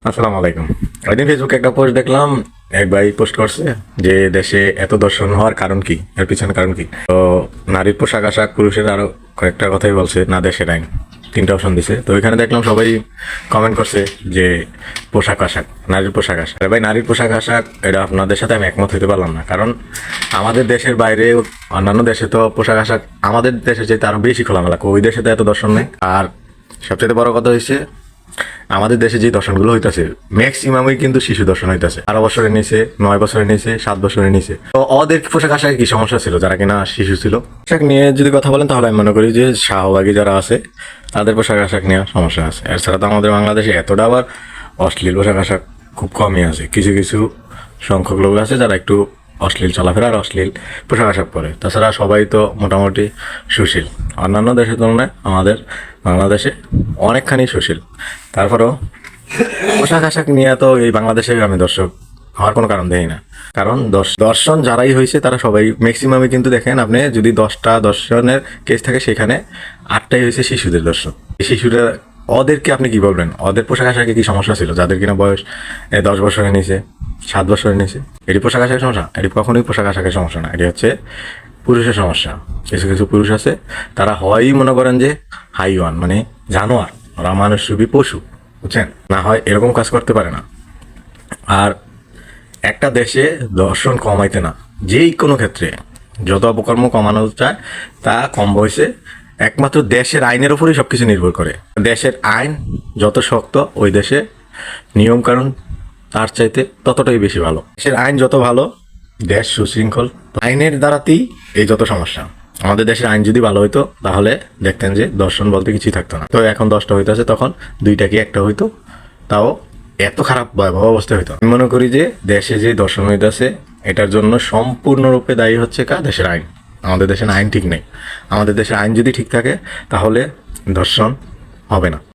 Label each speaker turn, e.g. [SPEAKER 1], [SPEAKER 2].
[SPEAKER 1] আসসালামু আলাইকুম। ওইদিন ফেসবুকে একটা পোস্ট দেখলাম, এক ভাই পোস্ট করছে যে দেশে এত দর্শন হওয়ার কারণ কি, এর পিছনে কারণ কি। তো নারীর পোশাক আশাক, পুরুষের আরো কয়েকটা কথাই বলছে, না দেশের আইন, তিনটা অপশন দিছে। তো ওইখানে দেখলাম সবাই কমেন্ট করছে যে পোশাক আশাক, নারীর পোশাক আশাক। আরে ভাই, নারীর পোশাক আশাক এটা আপনাদের সাথে আমি একমত হতে পারলাম না। কারণ আমাদের দেশের বাইরে অন্যান্য দেশে তো পোশাক আশাক আমাদের দেশে যেতে আরো বেশি খোলামেলা, ওই দেশে তো এত দর্শন নেই। আর সবচেয়ে বড় কথা হচ্ছে আমাদের দেশে যে দর্শনগুলো হইতাছে ম্যাক্সিমামই কিন্তু শিশু দর্শন হইতাছে, 12 বছরের নিচে, 9 বছরের নিচে, 7 বছরের নিচে। তো ওদের পোশাক আশাকে কি সমস্যা ছিল যারা কিনা শিশু ছিল? পোশাক নিয়ে যদি কথা বলেন তাহলে আমি মনে করি যে শাহবাগী যারা আছে তাদের পোশাক আশাক নিয়ে সমস্যা আছে। এছাড়া তো আমাদের বাংলাদেশে এতটা আবার অশ্লীল পোশাক আশাক খুব কমই আছে। কিছু কিছু সংখ্যক লোক আছে যারা একটু অশ্লীল চলাফেরা আর অশ্লীল পোশাক আশাক পরে। তাছাড়া সবাই তো মোটামুটি সুশীল। অন্যান্য দেশের তুলনায় আমাদের বাংলাদেশে অনেকখানি সুশীল। তারপরেও পোশাক আশাক নিয়ে তো এই বাংলাদেশে আমি দর্শক হওয়ার কোনো কারণ দেখি না। কারণ দর্শন যারাই হয়েছে তারা সবাই ম্যাক্সিমামই কিন্তু দেখেন, আপনি যদি 10টা দর্শনের কেস থাকে সেখানে 8টাই হয়েছে শিশুদের দর্শন। এই শিশুরা ওদেরকে আপনি কি বলবেন? ওদের পোশাক আশাকে কি সমস্যা ছিল যাদের কিনা বয়স 10 বছরের নিচে, 7 বছরের নিচে? এটি পোশাক আশাকের সমস্যা? এটি কখনোই পোশাক আশাকের সমস্যা না, এটি হচ্ছে পুরুষের সমস্যা। কিছু কিছু পুরুষ আছে তারা হয়ই মনে করেন যে হাইওয়ান, মানে জানোয়ার, ওরা মানুষ রূপী পশু, বুঝছেন? না হয় এরকম কাজ করতে পারে না। আর একটা দেশে দর্শন কমাইতে না, যেই কোনো ক্ষেত্রে যত অপকর্ম কমানো যায় তা কম বয়সে একমাত্র দেশের আইনের উপরেই সব কিছু নির্ভর করে। দেশের আইন যত শক্ত ওই দেশে নিয়মকানুন তার চাইতে ততটাই বেশি ভালো। দেশের আইন যত ভালো দেশ সুশৃঙ্খল। আইনের দ্বারাতেই এই যত সমস্যা। আমাদের দেশের আইন যদি ভালো হইতো তাহলে দেখতেন যে দর্শন বলতে কিছুই থাকতো না। তো এখন 10টা হইতেছে, তখন 2টা কি 1টা হইতো, তাও এত খারাপ ভয়াবহ অবস্থা হইতো। আমি মনে করি যে দেশে যে দর্শন হইতেছে এটার জন্য সম্পূর্ণরূপে দায়ী হচ্ছে দেশের আইন। আমাদের দেশের আইন ঠিক নেই। আমাদের দেশের আইন যদি ঠিক থাকে তাহলে দর্শন হবে না।